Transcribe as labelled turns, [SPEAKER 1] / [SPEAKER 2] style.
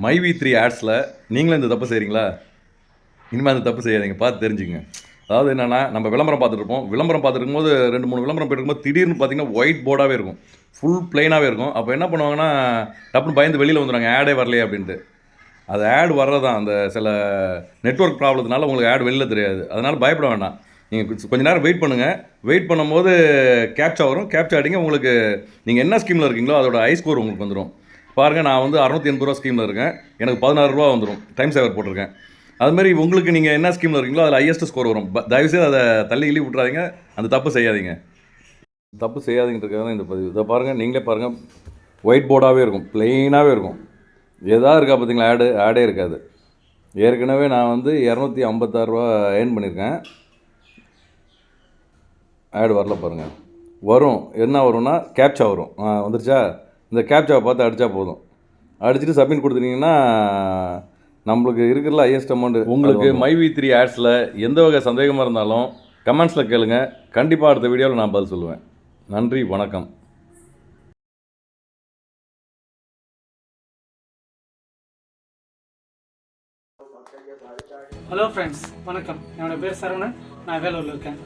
[SPEAKER 1] மை3 ஆட்ஸில் நீங்களும் இந்த தப்பு செய்கிறீங்களா? இனிமேல் அந்த தப்பு செய்யாதீங்க, பார்த்து தெரிஞ்சுங்க. அதாவது என்னென்னா, நம்ம விளம்பரம் பார்த்துட்ருப்போம். விளம்பரம் பார்த்துருக்கும்போது 2, 3 விளம்பரம் போய்ட்டுருக்கும்போது திடீர்னு பார்த்தீங்கன்னா ஒயிட் போர்டாகவே இருக்கும், ஃபுல் பிளைனாகவே இருக்கும். அப்போ என்ன பண்ணுவாங்கன்னா, டப்புன்னு பயந்து வெளியில் வந்துடுவாங்க, ஆடே வரலையே அப்படின்ட்டு. அது ஆட் வர்றதான், அந்த சில நெட்வொர்க் ப்ராப்ளத்தினால உங்களுக்கு ஆட் வெளில தெரியாது. அதனால் பயப்பட வேண்டாம். நீங்கள் கொஞ்சம் நேரம் வெயிட் பண்ணுங்கள். வெயிட் பண்ணும்போது கேப்ச்சா வரும், கேப்ச்சா அடிங்க. உங்களுக்கு நீங்கள் என்ன ஸ்கீமில் இருக்கீங்களோ அதோட ஐ ஸ்கோர் உங்களுக்கு வந்துடும். பாருங்கள், நான் வந்து ரூ. 680 ஸ்கீமில் இருக்கேன். எனக்கு ரூ. 16 வந்துடும், டைம் சேவர் போட்டிருக்கேன். அதுமாரி உங்களுக்கு நீங்கள் என்ன ஸ்கீமில் இருக்கீங்களோ அதில் ஹையஸ்ட் ஸ்கோர் வரும். தயவுசெய்து அதை தள்ளி கிள்ளி விட்றாதீங்க, அந்த தப்பு செய்யாதீங்க. தப்பு செய்யாதீங்கிறதுக்காக தான் இந்த பதிவு. இதை பாருங்கள், நீங்களே பாருங்கள், ஒயிட் போர்டாகவே இருக்கும், பிளெயினாகவே இருக்கும். எதாவது இருக்கா பார்த்தீங்களா? ஆடே இருக்காது. ஏற்கனவே நான் வந்து ரூ. 256 ஏர்ன் பண்ணியிருக்கேன். ஆடு வரல பாருங்கள். வரும், என்ன வரும்னா கேப்ச்சா வரும். வந்துருச்சா? இந்த கேப்ச்சாவை பார்த்து அடித்தா போதும். அடிச்சுட்டு சப்மிட் கொடுத்துட்டிங்கன்னா நம்மளுக்கு இருக்கிறதுல ஹையஸ்ட் அமௌண்ட்டு. உங்களுக்கு மை3 ஆட்ஸில் எந்த வகை சந்தேகமாக இருந்தாலும் கமெண்ட்ஸில் கேளுங்க. கண்டிப்பாக அடுத்த வீடியோவில் நான் பதில் சொல்லுவேன். நன்றி, வணக்கம்.
[SPEAKER 2] ஹலோ ஃப்ரெண்ட்ஸ், வணக்கம். என்னோட பேர் சரவணன், நான் வேலூரில் இருக்கேன்.